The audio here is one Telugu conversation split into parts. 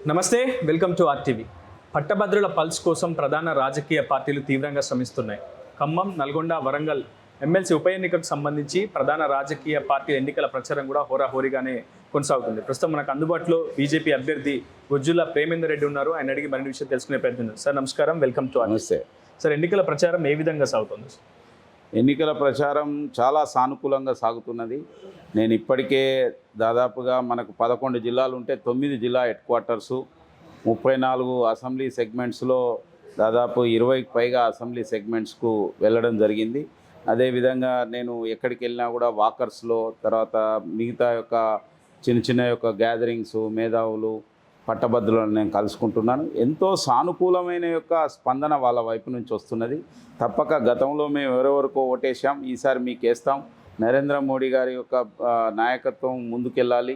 నమస్తే, వెల్కమ్ టు ఆర్టీవీ. పట్టభద్రుల పల్స్ కోసం ప్రధాన రాజకీయ పార్టీలు తీవ్రంగా శ్రమిస్తున్నాయి. ఖమ్మం, నల్గొండ, వరంగల్ ఎమ్మెల్సీ ఉప ఎన్నికకు సంబంధించి ప్రధాన రాజకీయ పార్టీ ఎన్నికల ప్రచారం కూడా హోరాహోరీగానే కొనసాగుతుంది. ప్రస్తుతం మనకు అందుబాటులో బీజేపీ అభ్యర్థి గుజ్జుల ప్రేమేందర్ రెడ్డి ఉన్నారు. ఆయన అడిగి మరిన్ని విషయాలు తెలుసుకునే ప్రయత్నం. సార్ నమస్కారం, వెల్కమ్ టు నమస్తే సార్. ఎన్నికల ప్రచారం ఏ విధంగా సాగుతుంది? ఎన్నికల ప్రచారం చాలా సానుకూలంగా సాగుతున్నది. నేను ఇప్పటికే దాదాపుగా మనకు 11 జిల్లాలు ఉంటే 9 జిల్లా హెడ్ క్వార్టర్సు, 34 అసెంబ్లీ సెగ్మెంట్స్లో దాదాపు 20కి పైగా అసెంబ్లీ సెగ్మెంట్స్కు వెళ్ళడం జరిగింది. అదేవిధంగా నేను ఎక్కడికి వెళ్ళినా కూడా వాకర్స్లో, తర్వాత మిగతా యొక్క చిన్న యొక్క గ్యాదరింగ్స్, మేధావులు, పట్టభద్రులను నేను కలుసుకుంటున్నాను. ఎంతో సానుకూలమైన యొక్క స్పందన వాళ్ళ వైపు నుంచి వస్తున్నది. తప్పక గతంలో మేము ఎవరెవరికో ఓటేసాం, ఈసారి మీకు వేస్తాం, నరేంద్ర మోడీ గారి యొక్క నాయకత్వం ముందుకెళ్ళాలి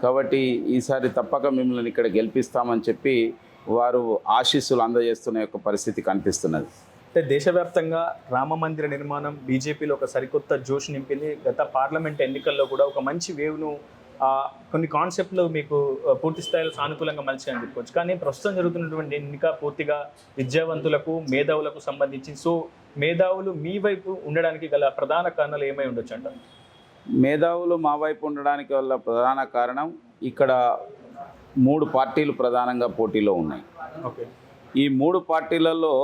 కాబట్టి ఈసారి తప్పక మిమ్మల్ని ఇక్కడ గెలిపిస్తామని చెప్పి వారు ఆశీస్సులు అందజేస్తున్న యొక్క పరిస్థితి కనిపిస్తున్నది. అంటే దేశవ్యాప్తంగా రామ మందిర నిర్మాణం బీజేపీలో ఒక సరికొత్త జోష్ నింపింది. గత పార్లమెంట్ ఎన్నికల్లో కూడా ఒక మంచి వేవ్ను, కొన్ని కాన్సెప్ట్లు మీకు పూర్తి స్థాయిలో సానుకూలంగా మలిచాయని చెప్పుకోవచ్చు. కానీ ప్రస్తుతం జరుగుతున్నటువంటి ఎన్నిక పూర్తిగా విద్యావంతులకు, మేధావులకు సంబంధించి. సో మేధావులు మీ వైపు ఉండడానికి గల ప్రధాన కారణాలు ఏమై ఉండొచ్చు అంటారు? మేధావులు మా వైపు ఉండడానికి వల్ల ప్రధాన కారణం, ఇక్కడ 3 పార్టీలు ప్రధానంగా పోటీలో ఉన్నాయి. ఓకే. ఈ 3 పార్టీలలో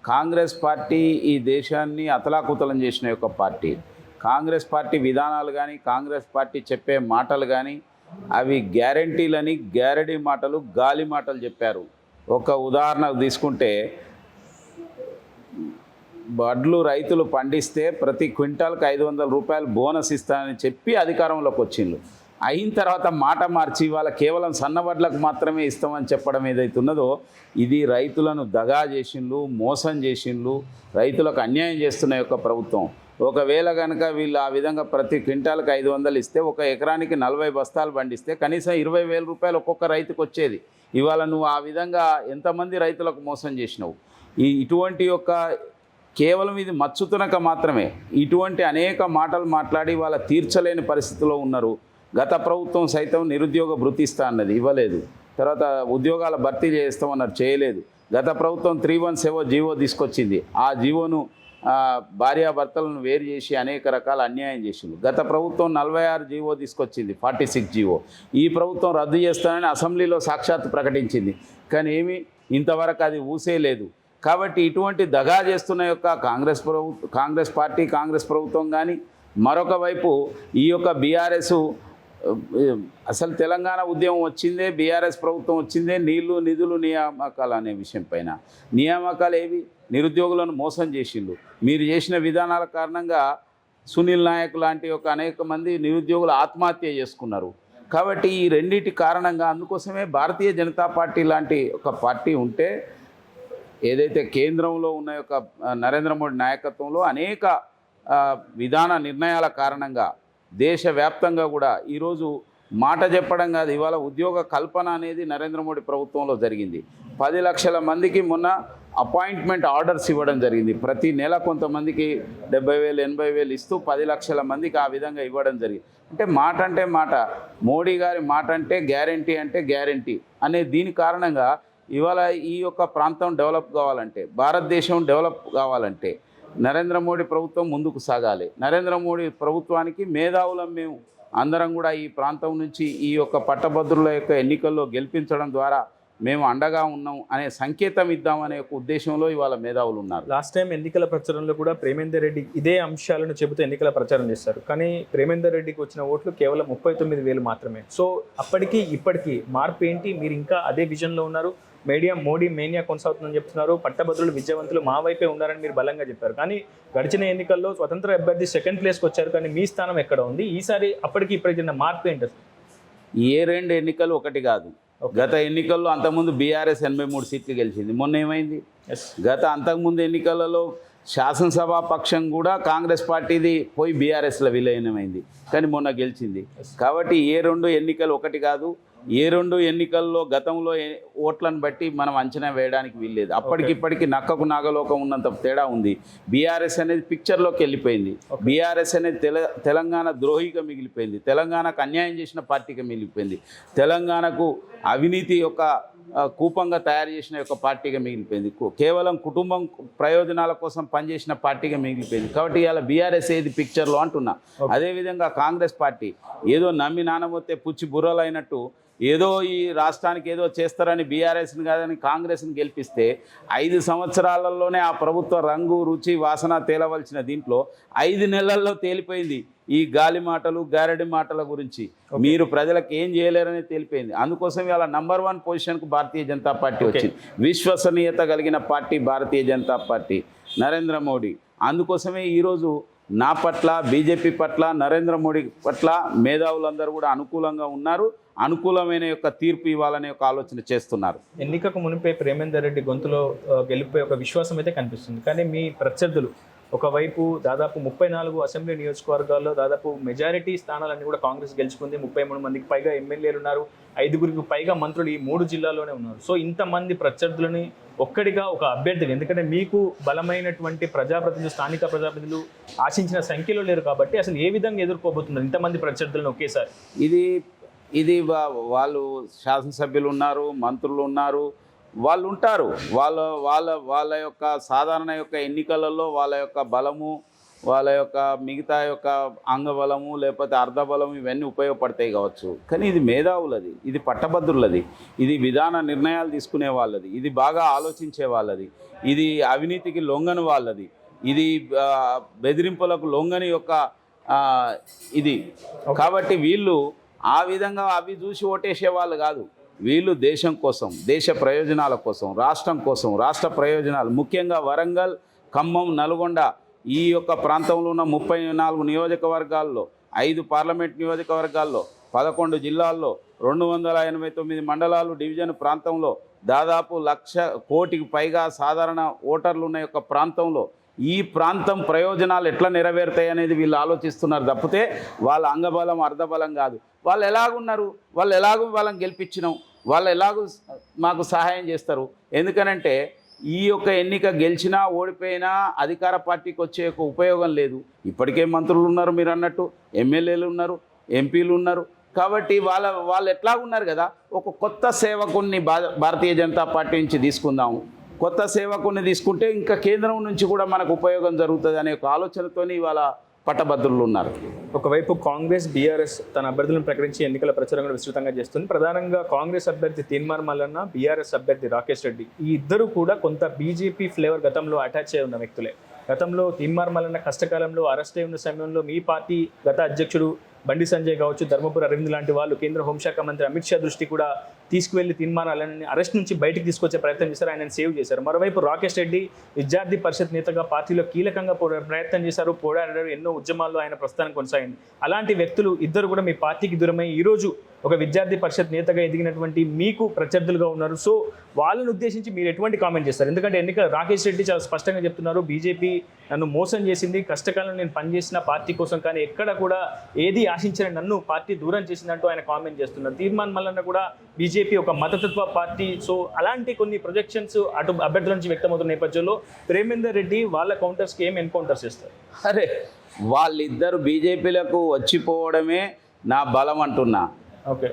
కాంగ్రెస్ పార్టీ ఈ దేశాన్ని అతలాకుతలం చేసిన యొక్క పార్టీ. కాంగ్రెస్ పార్టీ విధానాలు కానీ, కాంగ్రెస్ పార్టీ చెప్పే మాటలు కానీ అవి గ్యారంటీలని, గ్యారంటీ మాటలు, గాలి మాటలు చెప్పారు. ఒక ఉదాహరణ తీసుకుంటే, వడ్లు రైతులు పండిస్తే ప్రతి క్వింటాల్కి 500 రూపాయలు బోనస్ ఇస్తానని చెప్పి అధికారంలోకి వచ్చిండ్రు. అయిన తర్వాత మాట మార్చి వాళ్ళ కేవలం సన్నవడ్లకు మాత్రమే ఇస్తామని చెప్పడం ఏదైతే ఉన్నదో, ఇది రైతులను దగా చేసిండ్రు, మోసం చేసిండ్రు, రైతులకు అన్యాయం చేస్తున్న యొక్క ప్రభుత్వం. ఒకవేళ కనుక వీళ్ళు ఆ విధంగా ప్రతి క్వింటాల్కి 500 ఇస్తే, ఒక ఎకరానికి 40 బస్తాలు పండిస్తే కనీసం 20,000 రూపాయలు ఒక్కొక్క రైతుకు వచ్చేది. ఇవాళ నువ్వు ఆ విధంగా ఎంతమంది రైతులకు మోసం చేసినావు? ఇటువంటి యొక్క కేవలం ఇది మచ్చుతునక మాత్రమే ఇటువంటి అనేక మాటలు మాట్లాడి వాళ్ళ తీర్చలేని పరిస్థితిలో ఉన్నారు. గత ప్రభుత్వం సైతం నిరుద్యోగ భృతి ఇస్తా అన్నది, ఇవ్వలేదు. తర్వాత ఉద్యోగాల భర్తీ చేస్తామన్నారు, చేయలేదు. గత ప్రభుత్వం 317 జీవో తీసుకొచ్చింది, ఆ జీవోను భార్యాభర్తలను వేరు చేసి అనేక రకాల అన్యాయం చేసింది. గత ప్రభుత్వం 46 జీవో తీసుకొచ్చింది, 46 జీవో. ఈ ప్రభుత్వం రద్దు చేస్తానని అసెంబ్లీలో సాక్షాత్తు ప్రకటించింది, కానీ ఏమీ ఇంతవరకు అది ఊసే లేదు. కాబట్టి ఇటువంటి దగా చేస్తున్న యొక్క కాంగ్రెస్ పార్టీ, కాంగ్రెస్ ప్రభుత్వం కానీ, మరొక వైపు ఈ యొక్క బీఆర్ఎస్, అసలు తెలంగాణ ఉద్యమం వచ్చిందే, బీఆర్ఎస్ ప్రభుత్వం వచ్చిందే నీళ్లు, నిధులు, నియామకాలు అనే విషయం పైన. నియామకాలు ఏవి? నిరుద్యోగులను మోసం చేసిండ్రు. మీరు చేసిన విధానాల కారణంగా సునీల్ నాయక్ లాంటి ఒక అనేక మంది నిరుద్యోగులు ఆత్మహత్య చేసుకున్నారు. కాబట్టి ఈ రెండింటి కారణంగా, అందుకోసమే భారతీయ జనతా పార్టీ లాంటి ఒక పార్టీ ఉంటే, ఏదైతే కేంద్రంలో ఉన్న యొక్క నరేంద్ర మోడీ నాయకత్వంలో అనేక విధాన నిర్ణయాల కారణంగా దేశవ్యాప్తంగా కూడా ఈరోజు మాట చెప్పడం కాదు, ఇవాళ ఉద్యోగ కల్పన అనేది నరేంద్ర మోడీ ప్రభుత్వంలో జరిగింది. 10 లక్షల మందికి మొన్న అపాయింట్మెంట్ ఆర్డర్స్ ఇవ్వడం జరిగింది. ప్రతి నెల కొంతమందికి 70,000, 80,000 ఇస్తూ 10 లక్షల మందికి ఆ విధంగా ఇవ్వడం జరిగింది. అంటే మాట, మోడీ గారి మాట అంటే గ్యారంటీ అనే దీని కారణంగా ఇవాళ ఈ యొక్క ప్రాంతం డెవలప్ కావాలంటే, భారతదేశం డెవలప్ కావాలంటే నరేంద్ర మోడీ ప్రభుత్వం ముందుకు సాగాలి. నరేంద్ర మోడీ ప్రభుత్వానికి మేధావులం మేము అందరం కూడా ఈ ప్రాంతం నుంచి ఈ యొక్క పట్టభద్రుల యొక్క ఎన్నికల్లో గెలిపించడం ద్వారా మేము అండగా ఉన్నాం అనే సంకేతం ఇద్దామనే ఒక ఉద్దేశంలో ఇవాళ మేధావులు ఉన్నారు. లాస్ట్ టైం ఎన్నికల ప్రచారంలో కూడా ప్రేమేందర్ రెడ్డి ఇదే అంశాలను చెబుతూ ఎన్నికల ప్రచారం చేశారు. కానీ ప్రేమేందర్ రెడ్డికి వచ్చిన ఓట్లు కేవలం 39,000 మాత్రమే. సో అప్పటికి ఇప్పటికీ మార్పు ఏంటి? మీరు ఇంకా అదే విజన్లో ఉన్నారు? మోడీ మేనియా కొనసాగుతుందని చెప్తున్నారు. పట్టభద్రులు, విద్యావంతులు మా వైపే ఉన్నారని మీరు బలంగా చెప్పారు. కానీ గడిచిన ఎన్నికల్లో స్వతంత్ర అభ్యర్థి 2nd ప్లేస్కి వచ్చారు, కానీ మీ స్థానం ఎక్కడ ఉంది? ఈసారి అప్పటికి ఇప్పటికి చిన్న మార్పు ఏంటి? ఏ 2 ఎన్నికలు ఒకటి కాదు. గత ఎన్నికల్లో అంతకుముందు బీఆర్ఎస్ 83 సీట్లు గెలిచింది. మొన్న ఏమైంది? అంతకుముందు ఎన్నికలలో శాసనసభా పక్షం కూడా కాంగ్రెస్ పార్టీది పోయి బీఆర్ఎస్లో విలీనమైంది, కానీ మొన్న గెలిచింది. కాబట్టి ఏ 2 ఎన్నికలు ఒకటి కాదు. ఏ రెండు ఎన్నికల్లో గతంలో ఓట్లను బట్టి మనం అంచనా వేయడానికి వీల్లేదు. అప్పటికిప్పటికి నక్కకు నాగలోకం ఉన్నంత తేడా ఉంది. బీఆర్ఎస్ అనేది పిక్చర్లోకి వెళ్ళిపోయింది. బీఆర్ఎస్ అనేది తెలంగాణ ద్రోహిగా మిగిలిపోయింది. తెలంగాణకు అన్యాయం చేసిన పార్టీగా మిగిలిపోయింది. తెలంగాణకు అవినీతి యొక్క కూపంగా తయారు చేసిన యొక్క పార్టీగా మిగిలిపోయింది. కేవలం కుటుంబం ప్రయోజనాల కోసం పనిచేసిన పార్టీగా మిగిలిపోయింది. కాబట్టి ఇవాళ బీఆర్ఎస్ ఏది పిక్చర్లో అంటున్నా. అదేవిధంగా కాంగ్రెస్ పార్టీ ఏదో నమ్మి నానమొత్తే పుచ్చి బుర్రలు అయినట్టు ఏదో ఈ రాష్ట్రానికి ఏదో చేస్తారని బీఆర్ఎస్ని కాదని కాంగ్రెస్ని గెలిపిస్తే 5 సంవత్సరాలలోనే ఆ ప్రభుత్వ రంగు రుచి వాసన తేలవలసిన దీంట్లో 5 నెలల్లో తేలిపోయింది ఈ గాలి మాటలు గారడి మాటల గురించి. మీరు ప్రజలకు ఏం చేయలేరని తేలిపోయింది. అందుకోసం ఇవాళ నంబర్ 1 పొజిషన్కు భారతీయ జనతా పార్టీ వచ్చింది. విశ్వసనీయత కలిగిన పార్టీ భారతీయ జనతా పార్టీ, నరేంద్ర మోడీ. అందుకోసమే ఈరోజు నా పట్ల, బీజేపీ పట్ల, నరేంద్ర మోడీ పట్ల మేధావులందరూ కూడా అనుకూలంగా ఉన్నారు. అనుకూలమైన యొక్క తీర్పు ఇవ్వాలనే ఒక ఆలోచన చేస్తున్నారు. ఎన్నికకు మునిపే ప్రేమేందర్ రెడ్డి గొంతులో గెలిపే ఒక విశ్వాసం అయితే కనిపిస్తుంది. కానీ మీ ప్రత్యర్థులు ఒకవైపు దాదాపు 34 అసెంబ్లీ నియోజకవర్గాల్లో దాదాపు మెజారిటీ స్థానాలన్నీ కూడా కాంగ్రెస్ గెలుచుకుంది. 33 మందికి పైగా ఎమ్మెల్యేలు ఉన్నారు, 5గురికి పైగా మంత్రులు ఈ 3 జిల్లాల్లోనే ఉన్నారు. సో ఇంతమంది ప్రత్యర్థులని ఒక్కడిగా ఒక అభ్యర్థిగా, ఎందుకంటే మీకు బలమైనటువంటి ప్రజాప్రతినిధులు, స్థానిక ప్రజాప్రతినిధులు ఆశించిన సంఖ్యలో లేరు కాబట్టి అసలు ఏ విధంగా ఎదుర్కోబోతున్నారు ఇంతమంది ప్రత్యర్థులను ఒకేసారి? ఇది వాళ్ళు శాసనసభ్యులు ఉన్నారు, మంత్రులు ఉన్నారు, వాళ్ళు ఉంటారు. వాళ్ళ యొక్క సాధారణ యొక్క ఎన్నికలలో వాళ్ళ యొక్క బలము, వాళ్ళ యొక్క మిగతా యొక్క అంగబలము లేకపోతే అర్ధబలము ఇవన్నీ ఉపయోగపడతాయి కావచ్చు. కానీ ఇది మేధావులది, ఇది పట్టభద్రులది, ఇది విధాన నిర్ణయాలు తీసుకునే వాళ్ళది, ఇది బాగా ఆలోచించే వాళ్ళది, ఇది అవినీతికి లొంగని వాళ్ళది, ఇది బెదిరింపులకు లొంగని యొక్క ఇది. కాబట్టి వీళ్ళు ఆ విధంగా అవి చూసి ఓటేసే వాళ్ళు కాదు. వీళ్ళు దేశం కోసం, దేశ ప్రయోజనాల కోసం, రాష్ట్రం కోసం, రాష్ట్ర ప్రయోజనాలు, ముఖ్యంగా వరంగల్, ఖమ్మం, నల్గొండ ఈ యొక్క ప్రాంతంలో ఉన్న 34 నియోజకవర్గాల్లో, 5 పార్లమెంట్ నియోజకవర్గాల్లో, 11 జిల్లాల్లో, 289 మండలాలు, డివిజన్ ప్రాంతంలో దాదాపు 1,00,000 కోటికి పైగా సాధారణ ఓటర్లు ఉన్న యొక్క ప్రాంతంలో ఈ ప్రాంతం ప్రయోజనాలు ఎట్లా నెరవేరుతాయి అనేది వీళ్ళు ఆలోచిస్తున్నారు తప్పితే వాళ్ళ అంగబలం అర్ధబలం కాదు. వాళ్ళు ఎలాగున్నారు, వాళ్ళు ఎలాగూ వాళ్ళని గెలిపించినాం, వాళ్ళు ఎలాగూ మాకు సహాయం చేస్తారు. ఎందుకనంటే ఈ యొక్క ఎన్నిక గెలిచినా ఓడిపోయినా అధికార పార్టీకి వచ్చే ఒక ఉపయోగం లేదు. ఇప్పటికే మంత్రులు ఉన్నారు, మీరు అన్నట్టు ఎమ్మెల్యేలు ఉన్నారు, ఎంపీలు ఉన్నారు. కాబట్టి వాళ్ళు ఎట్లాగున్నారు కదా, ఒక కొత్త సేవకుని భారతీయ జనతా పార్టీ నుంచి తీసుకుందాము, కొత్త సేవకుని తీసుకుంటే ఇంకా కేంద్రం నుంచి కూడా మనకు ఉపయోగం జరుగుతుంది అనే ఒక ఆలోచనతోని ఇవాళ పట్టభద్రులు ఉన్నారు. ఒకవైపు కాంగ్రెస్, బీఆర్ఎస్ తన అభ్యర్థులను ప్రకటించి ఎన్నికల ప్రచారం విస్తృతంగా చేస్తుంది. ప్రధానంగా కాంగ్రెస్ అభ్యర్థి తీన్మార్ మల్లన్న, బీఆర్ఎస్ అభ్యర్థి రాకేష్ రెడ్డి, ఈ ఇద్దరు కూడా కొంత బీజేపీ ఫ్లేవర్ గతంలో అటాచ్ అయి ఉన్న వ్యక్తులే. గతంలో తీన్మార్ మల్లన్న కష్టకాలంలో అరెస్ట్ అయి ఉన్న సమయంలో మీ పార్టీ గత అధ్యక్షుడు బండి సంజయ్ కావచ్చు, ధర్మపురి అరవింద్ లాంటి వాళ్ళు కేంద్ర హోంశాఖ మంత్రి అమిత్ షా దృష్టి కూడా తీసుకువెళ్లి తీన్మార్ మల్లన్నని అరెస్ట్ నుంచి బయటికి తీసుకొచ్చే ప్రయత్నం చేశారు, ఆయనను సేవ్ చేశారు. మరోవైపు రాకేష్ రెడ్డి విద్యార్థి పరిషత్ నేతగా పార్టీలో కీలకంగా ప్రయత్నం చేశారు, పోరాడారు, ఎన్నో ఉద్యమాల్లో ఆయన ప్రస్థానం కొనసాగింది. అలాంటి వ్యక్తులు ఇద్దరు కూడా మీ పార్టీకి దూరమై ఈరోజు ఒక విద్యార్థి పరిషత్ నేతగా ఎదిగినటువంటి మీకు ప్రత్యర్థులుగా ఉన్నారు. సో వాళ్ళని ఉద్దేశించి మీరు ఎటువంటి కామెంట్ చేస్తారు? ఎందుకంటే రాకేష్ రెడ్డి చాలా స్పష్టంగా చెప్తున్నారు, బీజేపీ నన్ను మోసం చేసింది, కష్టకాలంలో నేను పనిచేసిన పార్టీ కోసం, కానీ ఎక్కడ కూడా ఏది ఆశించిన నన్ను పార్టీ దూరం చేసిందంటూ ఆయన కామెంట్ చేస్తున్నారు. తీర్మాన్ మల్లన్న కూడా బీజేపీ ఒక మతతత్వ పార్టీ. సో అలాంటి కొన్ని ప్రొజెక్షన్స్ అటు అభ్యర్థుల నుంచి వ్యక్తమవుతున్న నేపథ్యంలో ప్రేమేందర్ రెడ్డి వాళ్ళ కౌంటర్స్కి ఏం ఎన్కౌంటర్స్ చేస్తారు? అరే వాళ్ళిద్దరు బీజేపీలకు వచ్చిపోవడమే నా బలం అంటున్నా. ఓకే,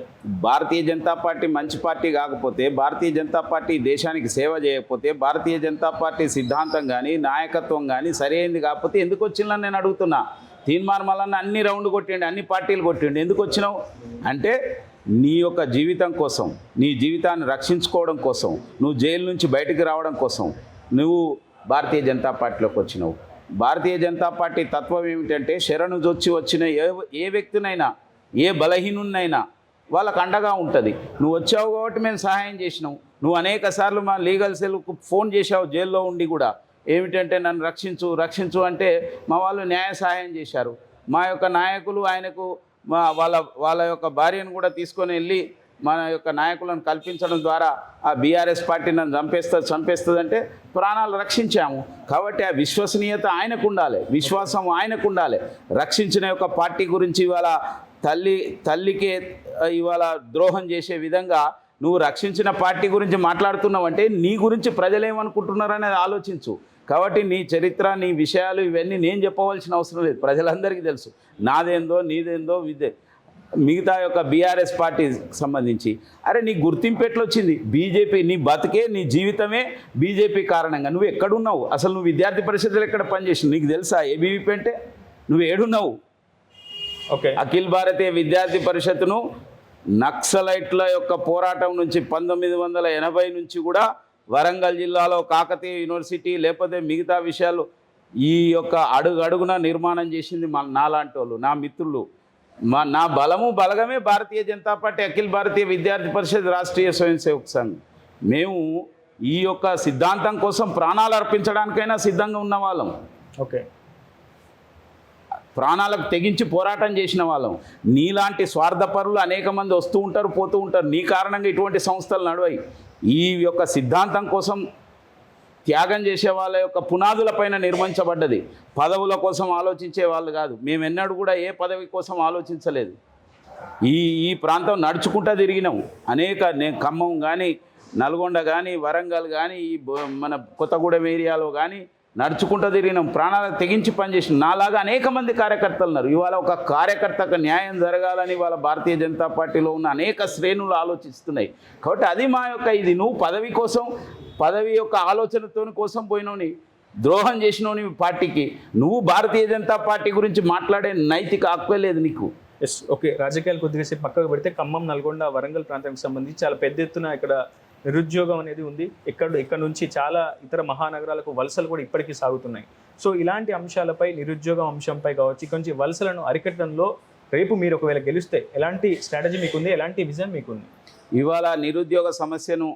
భారతీయ జనతా పార్టీ మంచి పార్టీ కాకపోతే, భారతీయ జనతా పార్టీ దేశానికి సేవ చేయకపోతే, భారతీయ జనతా పార్టీ సిద్ధాంతం కానీ నాయకత్వం కానీ సరైనది కాకపోతే ఎందుకు వచ్చిందని నేను అడుగుతున్నా. తీన్మార్ మల్లన్న అన్ని రౌండ్ కొట్టిండి, అన్ని పార్టీలు కొట్టిండి, ఎందుకు వచ్చినావు అంటే నీ యొక్క జీవితం కోసం, నీ జీవితాన్ని రక్షించుకోవడం కోసం, నువ్వు జైలు నుంచి బయటికి రావడం కోసం నువ్వు భారతీయ జనతా పార్టీలోకి వచ్చినావు. భారతీయ జనతా పార్టీ తత్వం ఏమిటంటే శరణు జొచ్చి వచ్చిన ఏ వ్యక్తినైనా, ఏ బలహీనున్నైనా వాళ్ళకు అండగా ఉంటుంది. నువ్వు వచ్చావు కాబట్టి మేము సహాయం చేసినావు. నువ్వు అనేక సార్లు మా లీగల్ సెల్కు ఫోన్ చేశావు జైల్లో ఉండి కూడా, ఏమిటంటే నన్ను రక్షించు అంటే మా వాళ్ళు న్యాయ సహాయం చేశారు. మా యొక్క నాయకులు ఆయనకు వాళ్ళ యొక్క భార్యను కూడా తీసుకొని వెళ్ళి మన యొక్క నాయకులను కల్పించడం ద్వారా ఆ బీఆర్ఎస్ పార్టీ నన్ను చంపేస్తుంది అంటే ప్రాణాలు రక్షించాము. కాబట్టి ఆ విశ్వసనీయత ఆయనకు ఉండాలి, విశ్వాసం ఆయనకు ఉండాలి. రక్షించిన యొక్క పార్టీ గురించి ఇవాళ తల్లికే ఇవాళ ద్రోహం చేసే విధంగా నువ్వు రక్షించిన పార్టీ గురించి మాట్లాడుతున్నావు అంటే నీ గురించి ప్రజలు ఏమనుకుంటున్నారనేది ఆలోచించు. కాబట్టి నీ చరిత్ర, నీ విషయాలు ఇవన్నీ నేను చెప్పవలసిన అవసరం లేదు, ప్రజలందరికీ తెలుసు. నాదేందో నీదేందో మిగతా యొక్క బీఆర్ఎస్ పార్టీ సంబంధించి అరే నీ గుర్తింపు ఎట్లొచ్చింది? బీజేపీ, నీ బతికే నీ జీవితమే బీజేపీ కారణంగా. నువ్వు ఎక్కడున్నావు? అసలు నువ్వు విద్యార్థి పరిషత్తులు ఎక్కడ పనిచేసినావు? నీకు తెలుసా ఏబీవీపీ అంటే? నువ్వు ఏడున్నావు? ఓకే, అఖిల భారతీయ విద్యార్థి పరిషత్తును నక్సలైట్ల యొక్క పోరాటం నుంచి 1980 నుంచి కూడా వరంగల్ జిల్లాలో కాకతీయ యూనివర్సిటీ లేకపోతే మిగతా విషయాలు ఈ యొక్క అడుగడుగున నిర్మాణం చేసింది నాలాంటి వాళ్ళు, నా మిత్రులు. నా బలము బలగమే భారతీయ జనతా పార్టీ, అఖిల భారతీయ విద్యార్థి పరిషత్, రాష్ట్రీయ స్వయం సేవక్ సంఘ్. మేము ఈ యొక్క సిద్ధాంతం కోసం ప్రాణాలు అర్పించడానికైనా సిద్ధంగా ఉన్న వాళ్ళం. ఓకే, ప్రాణాలకు తెగించి పోరాటం చేసిన వాళ్ళం. నీలాంటి స్వార్థపరులు అనేక మంది వస్తూ ఉంటారు, పోతూ ఉంటారు. నీ కారణంగా ఇటువంటి సంస్థలు నడవాయి. ఈ యొక్క సిద్ధాంతం కోసం త్యాగం చేసే వాళ్ళ యొక్క పునాదులపైన నిర్మించబడ్డది. పదవుల కోసం ఆలోచించే వాళ్ళు కాదు. మేము ఎన్నడూ కూడా ఏ పదవి కోసం ఆలోచించలేదు. ఈ ప్రాంతం నడుచుకుంటూ తిరిగినాం. ఖమ్మం కానీ, నల్గొండ కానీ, వరంగల్ కానీ, ఈ మన కొత్తగూడెం ఏరియాలో కానీ నడుచుకుంటూ తిరిగినాం. ప్రాణాలకు తెగించి పనిచేసినాం. నాలాగా అనేక మంది కార్యకర్తలు ఉన్నారు. ఇవాళ ఒక కార్యకర్తకు న్యాయం జరగాలని వాళ్ళ భారతీయ జనతా పార్టీలో ఉన్న అనేక శ్రేణులు ఆలోచిస్తున్నాయి. కాబట్టి అది మా యొక్క ఇది. నువ్వు పదవి కోసం, పదవి యొక్క ఆలోచనతో కోసం పోయినోని, ద్రోహం చేసినోని పార్టీకి. నువ్వు భారతీయ జనతా పార్టీ గురించి మాట్లాడే నైతిక హక్కు లేదు నీకు. Yes, okay. రాజకీయాలు కొద్దిగా సేపు పక్కకు పెడితే ఖమ్మం, నల్గొండ, వరంగల్ ప్రాంతానికి సంబంధించి చాలా పెద్ద ఎత్తున ఇక్కడ నిరుద్యోగం అనేది ఉంది. ఇక్కడ నుంచి చాలా ఇతర మహానగరాలకు వలసలు కూడా ఇప్పటికీ సాగుతున్నాయి. సో ఇలాంటి అంశాలపై, నిరుద్యోగం అంశంపై కావచ్చు, ఇక్కడ నుంచి వలసలను అరికట్టడంలో రేపు మీరు ఒకవేళ గెలిస్తే ఎలాంటి స్ట్రాటజీ మీకుంది, ఎలాంటి విజన్ మీకుంది? ఇవాళ నిరుద్యోగ సమస్యను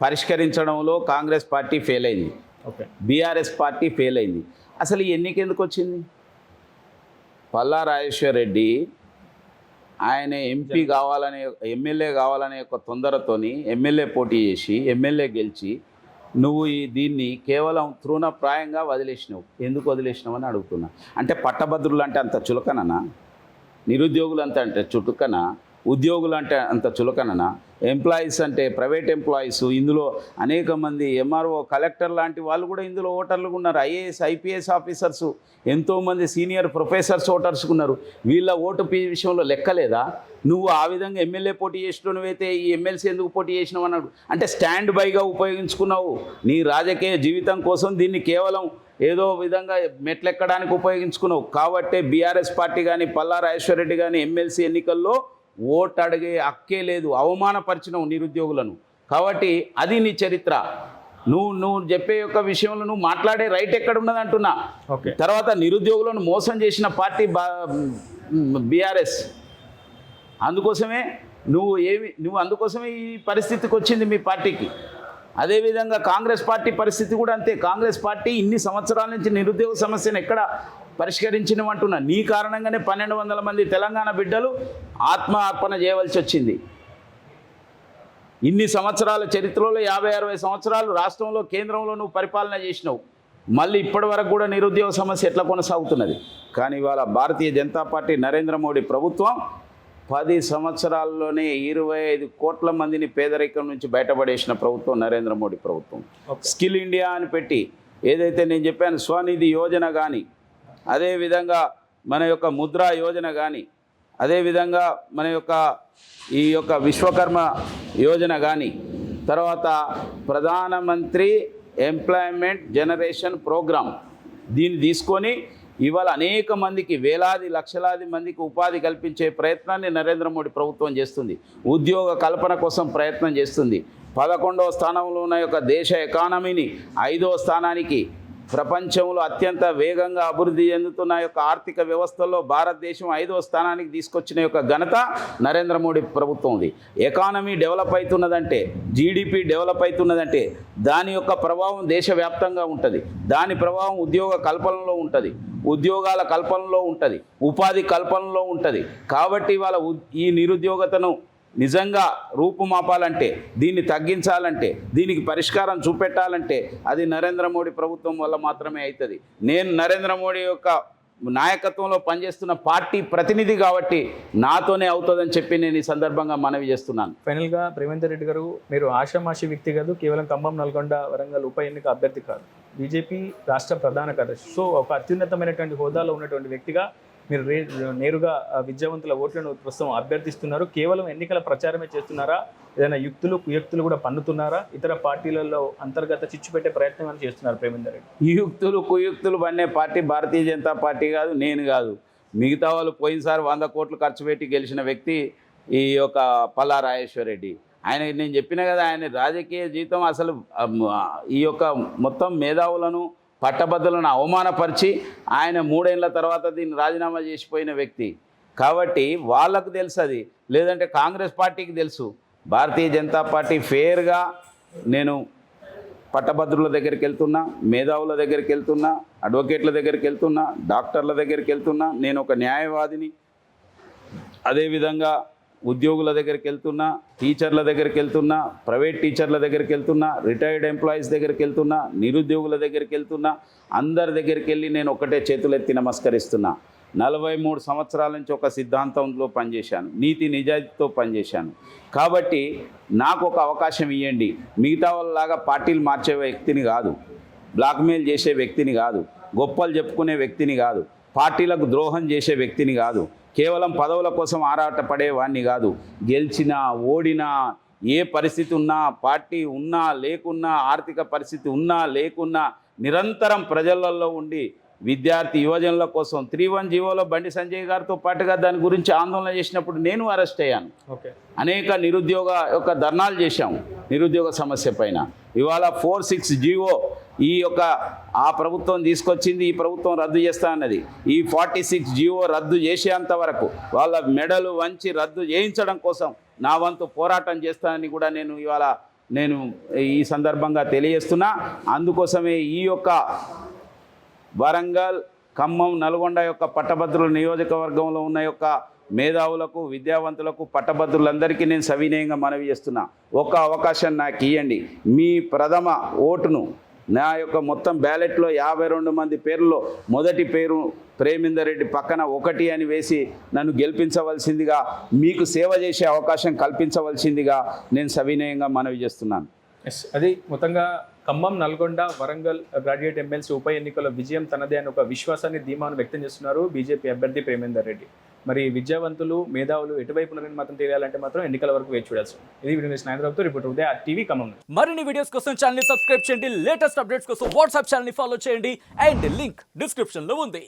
పరిష్కరించడంలో కాంగ్రెస్ పార్టీ ఫెయిల్ అయింది. ఓకే, బీఆర్ఎస్ పార్టీ ఫెయిల్ అయింది. అసలు ఈ ఎన్నిక ఎందుకు వచ్చింది? పల్లా రాజేశ్వర్ రెడ్డి ఆయన ఎంపీ కావాలనే, ఎమ్మెల్యే కావాలనే ఒక తొందరతోని ఎమ్మెల్యే పోటీ చేసి ఎమ్మెల్యే గెలిచి నువ్వు దీన్ని కేవలం తృణప్రాయంగా వదిలేసినావు. ఎందుకు వదిలేసినావు అని అడుగుతున్నా. అంటే పట్టభద్రులు అంటే అంత చులకననా? నిరుద్యోగులు అంటే చుట్టుకనా? ఉద్యోగులు అంటే అంత చులకననా? ఎంప్లాయీస్ అంటే ప్రైవేట్ ఎంప్లాయీస్, ఇందులో అనేక మంది ఎంఆర్ఓ, కలెక్టర్ లాంటి వాళ్ళు కూడా ఇందులో ఓటర్లు ఉన్నారు. ఐఏఎస్, ఐపీఎస్ ఆఫీసర్స్, ఎంతోమంది సీనియర్ ప్రొఫెసర్స్ ఓటర్స్ ఉన్నారు. వీళ్ళ ఓటు విషయంలో లెక్కలేదా? నువ్వు ఆ విధంగా ఎమ్మెల్యే పోటీ చేసినవైతే ఈ ఎమ్మెల్సీ ఎందుకు పోటీ చేసినావు అన్నాడు. అంటే స్టాండ్ బైగా ఉపయోగించుకున్నావు నీ రాజకీయ జీవితం కోసం. దీన్ని కేవలం ఏదో విధంగా మెట్లెక్కడానికి ఉపయోగించుకున్నావు. కాబట్టే బీఆర్ఎస్ పార్టీ కానీ, పల్లా రాజేశ్వర్ రెడ్డి కానీ ఎమ్మెల్సీ ఎన్నికల్లో ఓటు అడిగే హక్కే లేదు. అవమానపరిచినావు నిరుద్యోగులను. కాబట్టి అది నీ చరిత్ర. నువ్వు చెప్పే యొక్క విషయంలో నువ్వు మాట్లాడే రైట్ ఎక్కడ ఉన్నది అంటున్నా. ఓకే, తర్వాత నిరుద్యోగులను మోసం చేసిన పార్టీ బీఆర్ఎస్. అందుకోసమే అందుకోసమే ఈ పరిస్థితికి వచ్చింది మీ పార్టీకి. అదేవిధంగా కాంగ్రెస్ పార్టీ పరిస్థితి కూడా అంతే. కాంగ్రెస్ పార్టీ ఇన్ని సంవత్సరాల నుంచి నిరుద్యోగ సమస్యను ఎక్కడ పరిష్కరించినవంటున్నా. నీ కారణంగానే 1200 మంది తెలంగాణ బిడ్డలు ఆత్మార్పణ చేయవలసి వచ్చింది. ఇన్ని సంవత్సరాల చరిత్రలో 50-60 సంవత్సరాలు రాష్ట్రంలో, కేంద్రంలో నువ్వు పరిపాలన చేసినావు. మళ్ళీ ఇప్పటి వరకు కూడా నిరుద్యోగ సమస్య ఎట్లా కొనసాగుతున్నది? కానీ ఇవాళ భారతీయ జనతా పార్టీ, నరేంద్ర మోడీ ప్రభుత్వం 10 సంవత్సరాల్లోనే 25 కోట్ల మందిని పేదరికం నుంచి బయటపడేసిన ప్రభుత్వం నరేంద్ర మోడీ ప్రభుత్వం. స్కిల్ ఇండియా అని పెట్టి ఏదైతే నేను చెప్పాను, స్వనిధి యోజన కానీ, అదేవిధంగా మన యొక్క ముద్రా యోజన కానీ, అదేవిధంగా మన యొక్క ఈ యొక్క విశ్వకర్మ యోజన కానీ, తర్వాత ప్రధానమంత్రి ఎంప్లాయ్మెంట్ జనరేషన్ ప్రోగ్రామ్, దీన్ని తీసుకొని ఇవాళ అనేక మందికి, వేలాది లక్షలాది మందికి ఉపాధి కల్పించే ప్రయత్నాన్ని నరేంద్ర మోడీ ప్రభుత్వం చేస్తుంది. ఉద్యోగ కల్పన కోసం ప్రయత్నం చేస్తుంది. 11వ స్థానంలో ఉన్న యొక్క దేశ ఎకానమీని 5వ స్థానానికి, ప్రపంచంలో అత్యంత వేగంగా అభివృద్ధి చెందుతున్న యొక్క ఆర్థిక వ్యవస్థల్లో భారతదేశం 5వ స్థానానికి తీసుకొచ్చిన యొక్క ఘనత నరేంద్ర మోడీ ప్రభుత్వం ఉంది. ఎకానమీ డెవలప్ అవుతున్నదంటే, జీడిపి డెవలప్ అవుతున్నదంటే దాని యొక్క ప్రభావం దేశవ్యాప్తంగా ఉంటుంది. దాని ప్రభావం ఉద్యోగ కల్పనలో ఉంటుంది, ఉద్యోగాల కల్పనలో ఉంటుంది, ఉపాధి కల్పనలో ఉంటుంది. కాబట్టి ఇవాళ ఈ నిరుద్యోగతను నిజంగా రూపుమాపాలంటే, దీన్ని తగ్గించాలంటే, దీనికి పరిష్కారం చూపెట్టాలంటే అది నరేంద్ర మోడీ ప్రభుత్వం వల్ల మాత్రమే అవుతుంది. నేను నరేంద్ర మోడీ యొక్క నాయకత్వంలో పనిచేస్తున్న పార్టీ ప్రతినిధి కాబట్టి నాతోనే అవుతుందని చెప్పి నేను ఈ సందర్భంగా మనవి చేస్తున్నాను. ఫైనల్గా ప్రేమేందర్ రెడ్డి గారు, మీరు ఆషామాషి వ్యక్తి కాదు, కేవలం ఖమ్మం, నల్గొండ, వరంగల్ ఉప ఎన్నిక అభ్యర్థి కాదు, బీజేపీ రాష్ట్ర ప్రధాన కార్యదర్శి. సో ఒక అత్యున్నతమైనటువంటి హోదాలో ఉన్నటువంటి వ్యక్తిగా మీరు నేరుగా విద్యావంతుల ఓట్లను ప్రస్తుతం అభ్యర్థిస్తున్నారు. కేవలం ఎన్నికల ప్రచారమే చేస్తున్నారా? ఏదైనా యుక్తులు కుయుక్తులు కూడా పన్నుతున్నారా? ఇతర పార్టీలలో అంతర్గత చిచ్చు పెట్టే ప్రయత్నం అని చేస్తున్నారు ప్రేమేందర్ రెడ్డి? ఈ యుక్తులు కుయుక్తులు పన్నే పార్టీ భారతీయ జనతా పార్టీ కాదు, నేను కాదు. మిగతా వాళ్ళు పోయినసారి 100 కోట్లు ఖర్చు పెట్టి గెలిచిన వ్యక్తి ఈ యొక్క పల్లా రాజేశ్వర్ రెడ్డి. ఆయన నేను చెప్పిన కదా, ఆయన రాజకీయ జీవితం అసలు ఈ యొక్క మొత్తం మేధావులను పట్టభద్రులను అవమానపరిచి ఆయన 3 ఏళ్ల తర్వాత దీన్ని రాజీనామా చేసిపోయిన వ్యక్తి కాబట్టి వాళ్ళకు తెలుసు అది. లేదంటే కాంగ్రెస్ పార్టీకి తెలుసు. భారతీయ జనతా పార్టీ ఫేర్గా నేను పట్టభద్రుల దగ్గరికి వెళ్తున్నా, మేధావుల దగ్గరికి వెళ్తున్నా, అడ్వకేట్ల దగ్గరికి వెళ్తున్నా, డాక్టర్ల దగ్గరికి వెళ్తున్నా. నేను ఒక న్యాయవాదిని. అదేవిధంగా ఉద్యోగుల దగ్గరికి వెళ్తున్నా, టీచర్ల దగ్గరికి వెళ్తున్నా, ప్రైవేట్ టీచర్ల దగ్గరికి వెళ్తున్నా, రిటైర్డ్ ఎంప్లాయీస్ దగ్గరికి వెళ్తున్నా, నిరుద్యోగుల దగ్గరికి వెళ్తున్నా. అందరి దగ్గరికి వెళ్ళి నేను ఒకటే చేతులెత్తి నమస్కరిస్తున్నా. 43 సంవత్సరాల నుంచి ఒక సిద్ధాంతంలో పనిచేశాను, నీతి నిజాయితీతో పనిచేశాను. కాబట్టి నాకు ఒక అవకాశం ఇవ్వండి. మిగతా వాళ్ళలాగా పార్టీలు మార్చే వ్యక్తిని కాదు, బ్లాక్మెయిల్ చేసే వ్యక్తిని కాదు, గొప్పలు చెప్పుకునే వ్యక్తిని కాదు, పార్టీలకు ద్రోహం చేసే వ్యక్తిని కాదు, కేవలం పదవుల కోసం ఆరాటపడేవాడిని కాదు. గెలిచినా ఓడినా, ఏ పరిస్థితి ఉన్నా, పార్టీ ఉన్నా లేకున్నా, ఆర్థిక పరిస్థితి ఉన్నా లేకున్నా, నిరంతరం ప్రజలలో ఉండి విద్యార్థి యువజనుల కోసం 3-1 జీవోలో బండి సంజయ్ గారితో పాటుగా దాని గురించి ఆందోళన చేసినప్పుడు నేను అరెస్ట్ అయ్యాను. అనేక నిరుద్యోగ యొక్క ధర్నాలు చేశాము నిరుద్యోగ సమస్య పైన. ఇవాళ 4-6 జీవో ఈ యొక్క ఆ ప్రభుత్వం తీసుకొచ్చింది, ఈ ప్రభుత్వం రద్దు చేస్తా అన్నది. ఈ 46 జీవో రద్దు చేసేంత వరకు వాళ్ళ మెడలు వంచి రద్దు చేయించడం కోసం నా వంతు పోరాటం చేస్తానని కూడా నేను ఈ సందర్భంగా తెలియజేస్తున్నా. అందుకోసమే ఈ యొక్క వరంగల్, ఖమ్మం, నల్గొండ యొక్క పట్టభద్రుల నియోజకవర్గంలో ఉన్న యొక్క మేధావులకు, విద్యావంతులకు, పట్టభద్రులందరికీ నేను సవినయంగా మనవి చేస్తున్నా. ఒక అవకాశం నాకు ఇవ్వండి. మీ ప్రథమ ఓటును నా యొక్క మొత్తం బ్యాలెట్లో 52 మంది పేర్లలో మొదటి పేరు ప్రేమేందర్ రెడ్డి పక్కన 1 అని వేసి నన్ను గెలిపించవలసిందిగా, మీకు సేవ చేసే అవకాశం కల్పించవలసిందిగా నేను సవినయంగా మనవి చేస్తున్నాను. అది మొత్తంగా ఖమ్మం, నల్గొండ, వరంగల్ గ్రాడ్యుయేట్ ఎమ్మెల్సీ ఉప ఎన్నికల్లో విజయం తనదే అని ఒక విశ్వాసాన్ని, ధీమాను వ్యక్తం చేస్తున్నారు బీజేపీ అభ్యర్థి ప్రేమేందర్ రెడ్డి. మరి విద్యావంతులు, మేధావులు ఎటువైపు ఉన్నారని మాత్రం తెలియాలంటే మాత్రం ఎన్నికల వరకు వేచి చూడాల్సి ఉంది. ఇది వీడియో స్నేహితులతో రిపోర్టర్ ఉదయ టీవీ ఖమ్మం. మరిన్ని వీడియోస్ కోసం ఛానల్ ని సబ్స్క్రైబ్ చేయండి, లేటెస్ట్ అప్డేట్స్ కోసం వాట్సాప్ ఛానల్ ని ఫాలో చేయండి అండ్ లింక్ డిస్క్రిప్షన్ లో ఉంది.